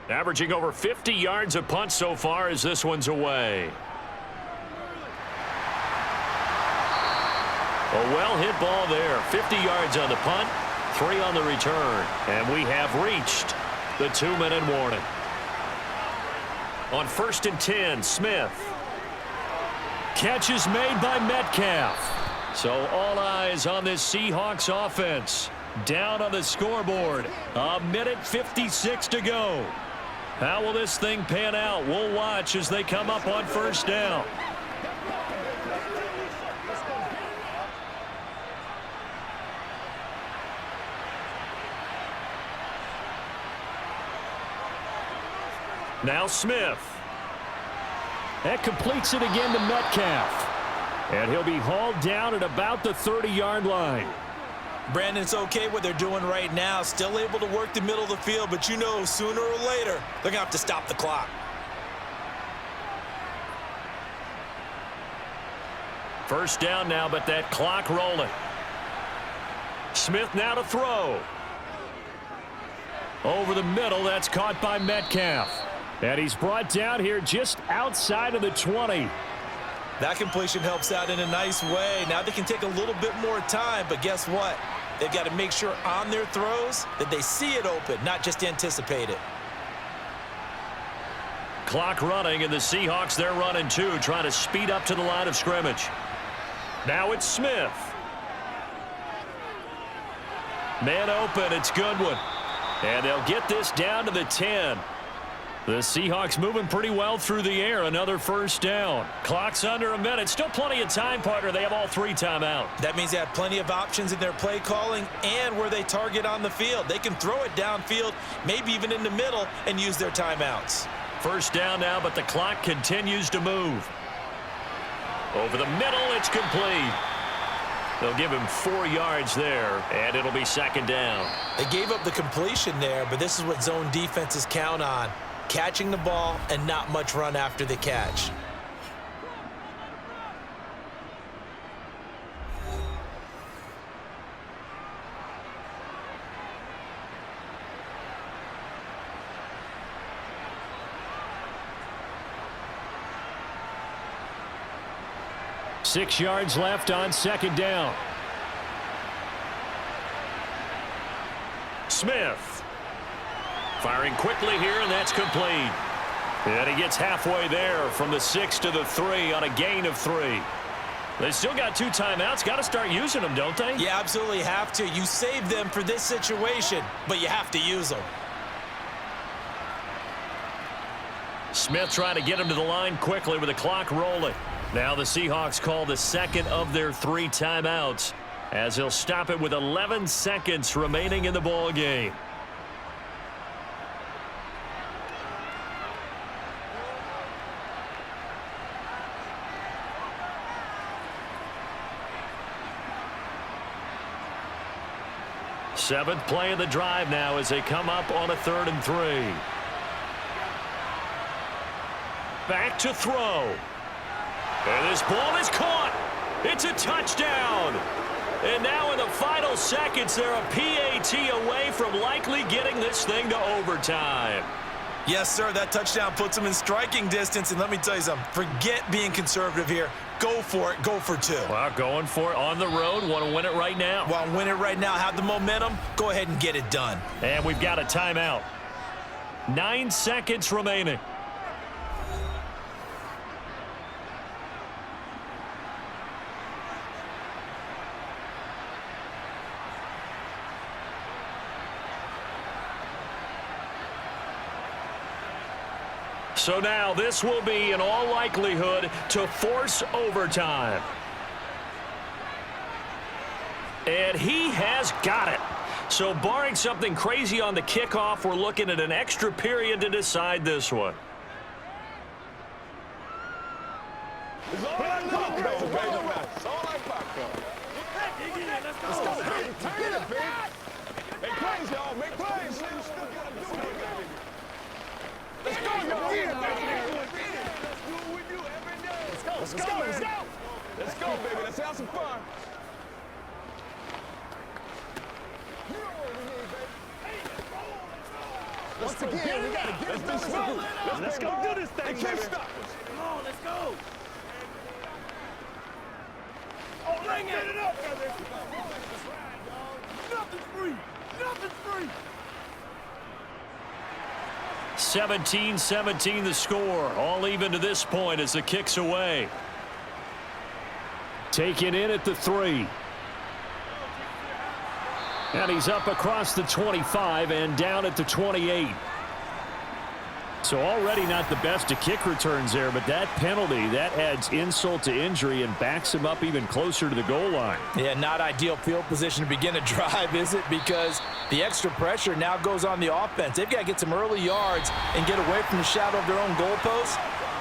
Averaging over 50 yards a punt so far as this one's away. A well-hit ball there. 50 yards on the punt, 3 on the return. And we have reached the 2-minute warning. On 1st and 10, Smith. Catch is made by Metcalf. So all eyes on this Seahawks offense. Down on the scoreboard. 1:56 to go. How will this thing pan out? We'll watch as they come up on 1st down. Now Smith. That completes it again to Metcalf. And he'll be hauled down at about the 30-yard line. Brandon, it's okay what they're doing right now. Still able to work the middle of the field, but you know sooner or later they're going to have to stop the clock. First down now, but that clock rolling. Smith now to throw. Over the middle, that's caught by Metcalf. And he's brought down here just outside of the 20. That completion helps out in a nice way. Now they can take a little bit more time, but guess what? They've got to make sure on their throws that they see it open, not just anticipate it. Clock running, and the Seahawks, they're running too, trying to speed up to the line of scrimmage. Now it's Smith. Man open, it's Goodwin. And they'll get this down to the 10. The Seahawks moving pretty well through the air. Another first down. Clock's under a minute. Still plenty of time, partner. They have all 3 timeouts. That means they have plenty of options in their play calling and where they target on the field. They can throw it downfield, maybe even in the middle, and use their timeouts. First down now, but the clock continues to move. Over the middle, it's complete. They'll give him 4 yards there, and it'll be 2nd down. They gave up the completion there, but this is what zone defenses count on. Catching the ball and not much run after the catch. Six yards left on 2nd down. Smith. Firing quickly here, and that's complete. And he gets halfway there from the 6 to the 3 on a gain of 3. They still got 2 timeouts. Got to start using them, don't they? You absolutely have to. You save them for this situation, but you have to use them. Smith trying to get him to the line quickly with the clock rolling. Now the Seahawks call the 2nd of their 3 timeouts as they'll stop it with 11 seconds remaining in the ball game. Seventh play of the drive now as they come up on a 3rd and 3. Back to throw. And this ball is caught. It's a touchdown. And now in the final seconds, they're a PAT away from likely getting this thing to overtime. Yes, sir, that touchdown puts them in striking distance. And let me tell you something, forget being conservative here. Go for it. Go for 2. Well, going for it on the road. Want to win it right now. Want to win it right now. Have the momentum. Go ahead and get it done. And we've got a timeout. 9 seconds remaining. So now this will be, in all likelihood, to force overtime. And he has got it. So barring something crazy on the kickoff, we're looking at an extra period to decide this one. It's all like popcorn, baby. It's all like popcorn. Let's go. some fun. You know what we need, baby. Once again, we got to get it done. Let's go do this thing, They can't baby. stop us. Come on, let's go. Oh, let's get it up, brother. Nothing's free. Nothing's free. 17-17 the score. All even to this point as the kick's away. Taken in at the 3. And he's up across the 25 and down at the 28. So already not the best of kick returns there, but that penalty, that adds insult to injury and backs him up even closer to the goal line. Yeah, not ideal field position to begin a drive, is it? Because the extra pressure now goes on the offense. They've got to get some early yards and get away from the shadow of their own goalposts.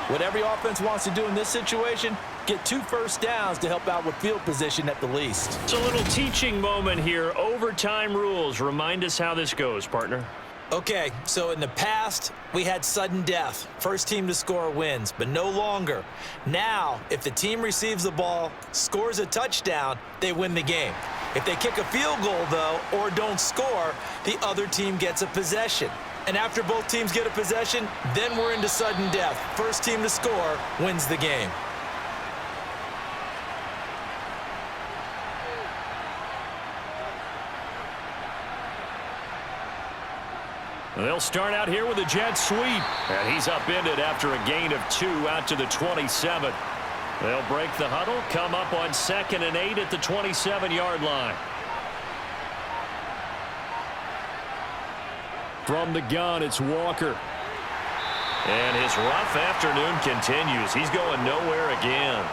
What every offense wants to do in this situation, get 2 first downs to help out with field position at the least. It's a little teaching moment here. Overtime rules. Remind us how this goes, partner. Okay, so in the past, we had sudden death. First team to score wins, but no longer. Now, if the team receives the ball, scores a touchdown, they win the game. If they kick a field goal, though, or don't score, the other team gets a possession. And after both teams get a possession, then we're into sudden death. First team to score wins the game. They'll start out here with a jet sweep. And he's upended after a gain of 2 out to the 27. They'll break the huddle, come up on 2nd and 8 at the 27-yard line. From the gun, it's Walker. And his rough afternoon continues. He's going nowhere again.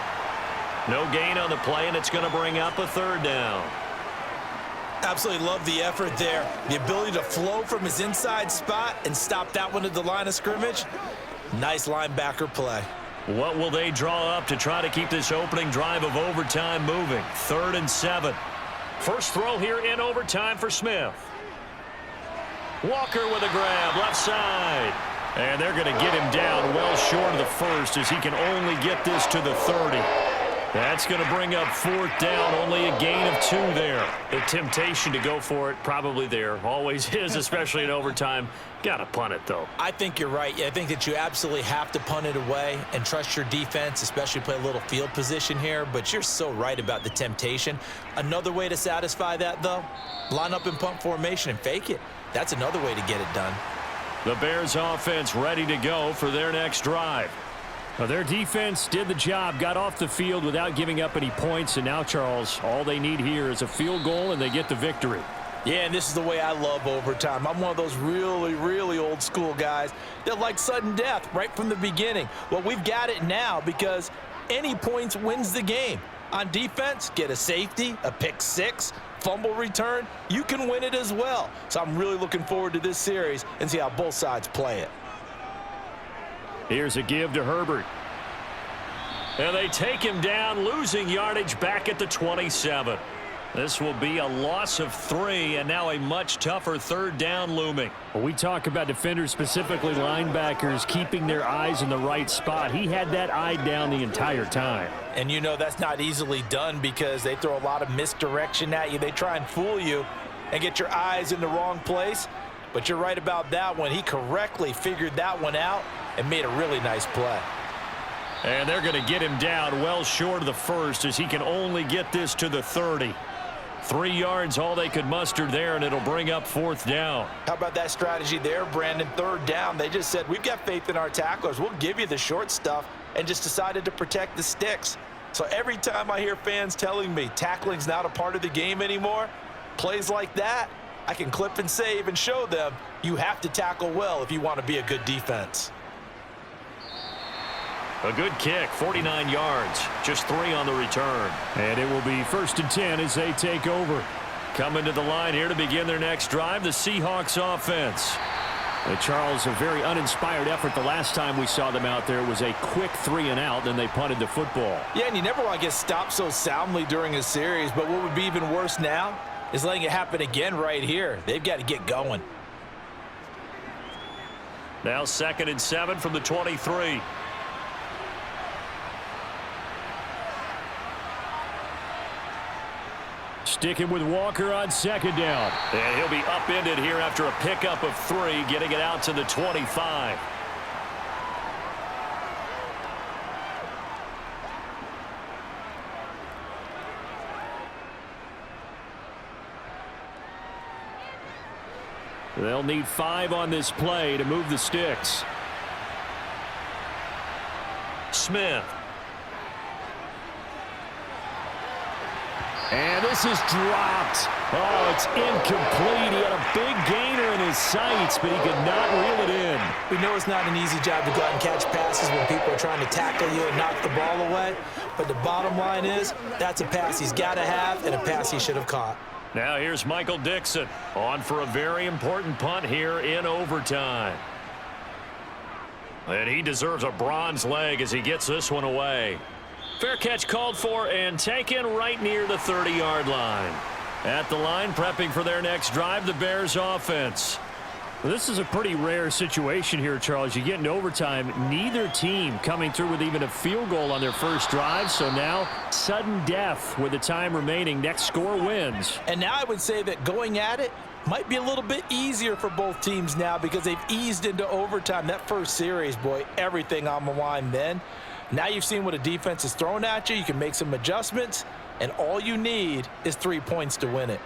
No gain on the play, and it's going to bring up a 3rd down. Absolutely love the effort there. The ability to flow from his inside spot and stop that one at the line of scrimmage. Nice linebacker play. What will they draw up to try to keep this opening drive of overtime moving? 3rd and 7. First throw here in overtime for Smith. Walker with a grab, left side. And they're going to get him down well short of the first as he can only get this to the 30. That's going to bring up 4th down, only a gain of 2 there. The temptation to go for it probably there. Always is, especially in overtime. Got to punt it, though. I think you're right. I think that you absolutely have to punt it away and trust your defense, especially play a little field position here. But you're so right about the temptation. Another way to satisfy that, though, line up in punt formation and fake it. That's another way to get it done. The Bears offense ready to go for their next drive. Well, their defense did the job, got off the field without giving up any points, and now, Charles, all they need here is a field goal, and they get the victory. Yeah, and this is the way I love overtime. I'm one of those really, really old school guys that like sudden death right from the beginning. Well, we've got it now because any points wins the game. On defense, get a safety, a pick 6, fumble return, you can win it as well. So I'm really looking forward to this series and see how both sides play it. Here's a give to Herbert. And they take him down, losing yardage back at the 27. This will be a loss of 3, and now a much tougher 3rd down looming. Well, we talk about defenders, specifically linebackers, keeping their eyes in the right spot. He had that eye down the entire time. And you know that's not easily done because they throw a lot of misdirection at you. They try and fool you and get your eyes in the wrong place. But you're right about that one. He correctly figured that one out and made a really nice play. And they're going to get him down well short of the first as he can only get this to the 30. 3 yards, all they could muster there, and it'll bring up 4th down. How about that strategy there, Brandon? 3rd down, they just said, we've got faith in our tacklers. We'll give you the short stuff, and just decided to protect the sticks. So every time I hear fans telling me tackling's not a part of the game anymore, plays like that, I can clip and save and show them you have to tackle well if you want to be a good defense. A good kick, 49 yards, just 3 on the return. And it will be 1st and 10 as they take over. Coming to the line here to begin their next drive, the Seahawks offense. Charles, a very uninspired effort the last time we saw them out there. It was a quick 3 and out, then they punted the football. Yeah, and you never want to get stopped so soundly during a series, but what would be even worse now is letting it happen again right here. They've got to get going. Now 2nd and 7 from the 23. Sticking with Walker on second down. And he'll be upended here after a pickup of 3, getting it out to the 25. They'll need 5 on this play to move the sticks. Smith. And this is dropped. Oh, it's incomplete. He had a big gainer in his sights, but he could not reel it in. We know it's not an easy job to go out and catch passes when people are trying to tackle you and knock the ball away. But the bottom line is, that's a pass he's got to have and a pass he should have caught. Now here's Michael Dixon on for a very important punt here in overtime. And he deserves a bronze leg as he gets this one away. Fair catch called for and taken right near the 30-yard line. At the line, prepping for their next drive, the Bears offense. Well, this is a pretty rare situation here, Charles. You get into overtime, neither team coming through with even a field goal on their first drive. So now, sudden death with the time remaining. Next score wins. And now I would say that going at it might be a little bit easier for both teams now because they've eased into overtime. That first series, boy, everything on the line then. Now you've seen what a defense is throwing at you. You can make some adjustments, and all you need is 3 points to win it.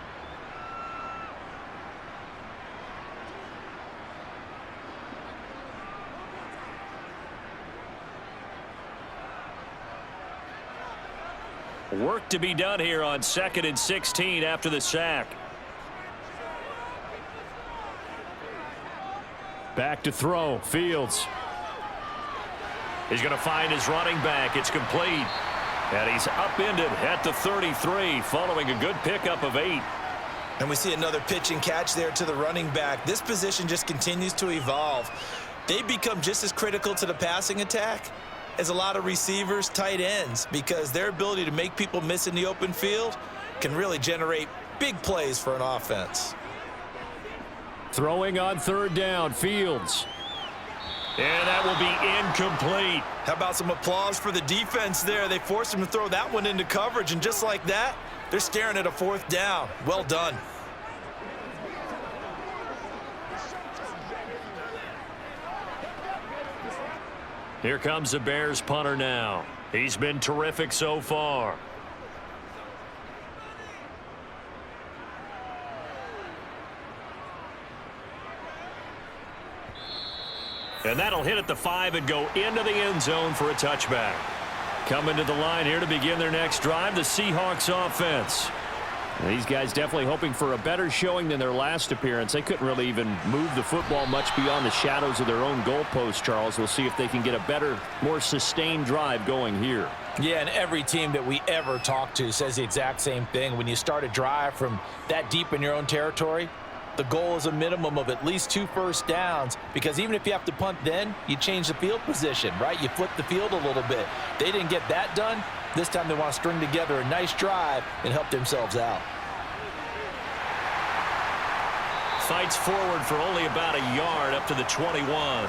Work to be done here on 2nd and 16 after the sack. Back to throw. Fields. He's going to find his running back. It's complete. And he's upended at the 33 following a good pickup of 8. And we see another pitch and catch there to the running back. This position just continues to evolve. They become just as critical to the passing attack as a lot of receivers, tight ends, because their ability to make people miss in the open field can really generate big plays for an offense. Throwing on 3rd down. Fields. And that will be incomplete. How about some applause for the defense there? They forced him to throw that one into coverage, and just like that, they're staring at a 4th down. Well done. Here comes the Bears punter now. He's been terrific so far. And that'll hit at the 5 and go into the end zone for a touchback. Coming to the line here to begin their next drive, the Seahawks offense. These guys definitely hoping for a better showing than their last appearance. They couldn't really even move the football much beyond the shadows of their own goalpost, Charles. We'll see if they can get a better, more sustained drive going here. Yeah, and every team that we ever talk to says the exact same thing. When you start a drive from that deep in your own territory, the goal is a minimum of at least 2 first downs, because even if you have to punt then, you change the field position, right? You flip the field a little bit. They didn't get that done. This time they want to string together a nice drive and help themselves out. Fights forward for only about a yard up to the 21.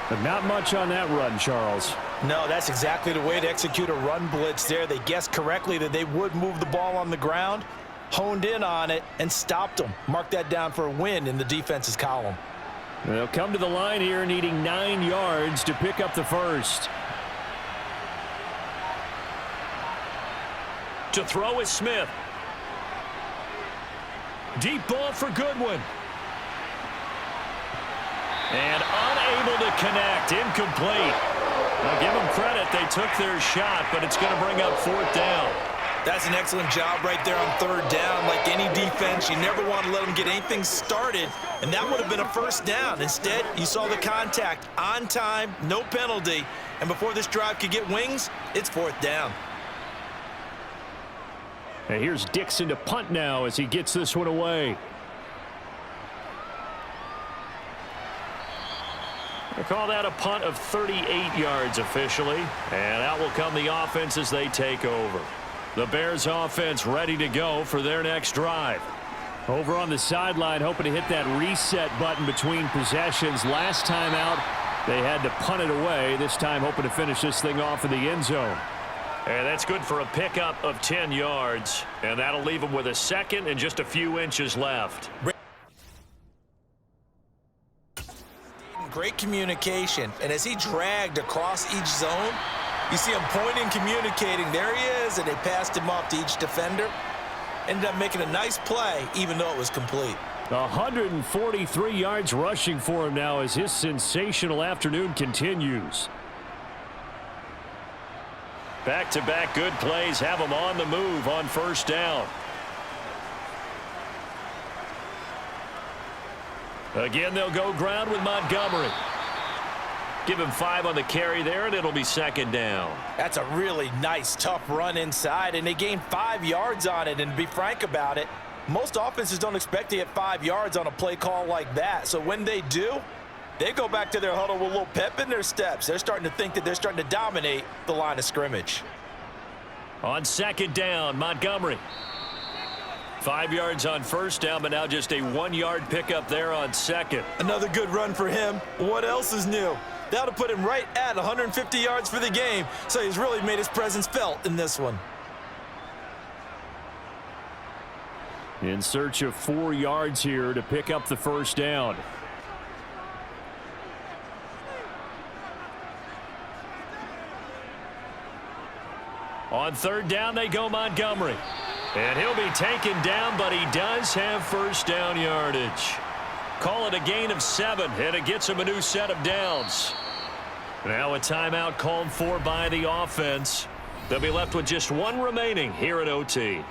But not much on that run, Charles. No, that's exactly the way to execute a run blitz there. They guessed correctly that they would move the ball on the ground, honed in on it, and stopped them. Mark that down for a win in the defense's column. They'll come to the line here needing 9 yards to pick up the first. To throw is Smith. Deep ball for Goodwin. And unable to connect. Incomplete. Now give them credit. They took their shot, but it's going to bring up 4th down. That's an excellent job right there on 3rd down. Like any defense, you never want to let them get anything started, and that would have been a 1st down. Instead, you saw the contact on time, no penalty, and before this drive could get wings, it's 4th down. And here's Dixon to punt now as he gets this one away. They call that a punt of 38 yards officially, and out will come the offense as they take over. The Bears offense ready to go for their next drive. Over on the sideline, hoping to hit that reset button between possessions. Last time out, they had to punt it away. This time hoping to finish this thing off in the end zone. And that's good for a pickup of 10 yards. And that'll leave him with a second and just a few inches left. Great communication. And as he dragged across each zone, you see him pointing, communicating. There he is, and they passed him off to each defender. Ended up making a nice play, even though it was complete. 143 yards rushing for him now as his sensational afternoon continues. Back-to-back good plays have him on the move on first down. Again, they'll go ground with Montgomery. Give him 5 on the carry there, and it'll be second down. That's a really nice, tough run inside, and they gained 5 yards on it. And to be frank about it, most offenses don't expect to get 5 yards on a play call like that. So when they do, they go back to their huddle with a little pep in their steps. They're starting to think that they're starting to dominate the line of scrimmage. On second down, Montgomery. 5 yards on first down, but now just a 1-yard pickup there on second. Another good run for him. What else is new? That'll put him right at 150 yards for the game, so he's really made his presence felt in this one. In search of 4 yards here to pick up the first down. On third down, they go Montgomery. And he'll be taken down, but he does have first down yardage. Call it a gain of 7, and it gets him a new set of downs. Now a timeout called for by the offense. They'll be left with just 1 remaining here at OT.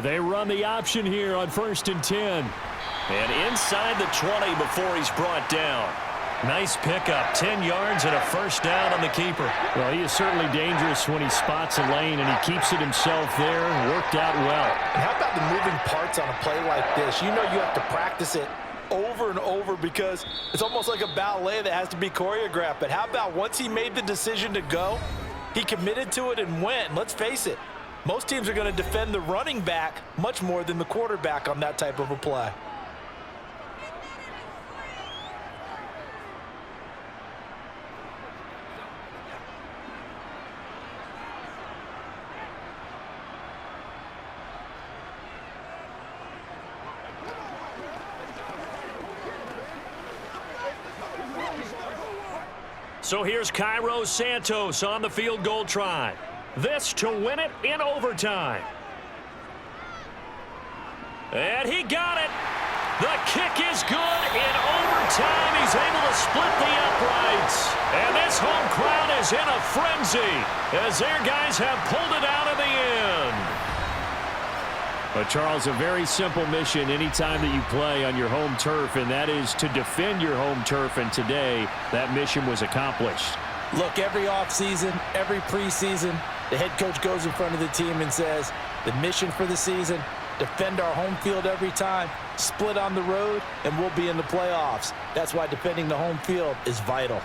They run the option here on 1st and 10. And inside the 20 before he's brought down. Nice pickup, 10 yards and a first down on the keeper. Well, he is certainly dangerous when he spots a lane, and he keeps it himself there. Worked out well. And how about the moving parts on a play like this? You know you have to practice it over and over because it's almost like a ballet that has to be choreographed. But how about once he made the decision to go, he committed to it and went. And let's face it, most teams are going to defend the running back much more than the quarterback on that type of a play. So here's Cairo Santos on the field goal try. This to win it in overtime. And he got it. The kick is good in overtime. He's able to split the uprights. And this home crowd is in a frenzy as their guys have pulled it out of the end. But, Charles, a very simple mission anytime that you play on your home turf, and that is to defend your home turf. And today, that mission was accomplished. Look, every offseason, every preseason, the head coach goes in front of the team and says, the mission for the season, defend our home field every time, split on the road, and we'll be in the playoffs. That's why defending the home field is vital.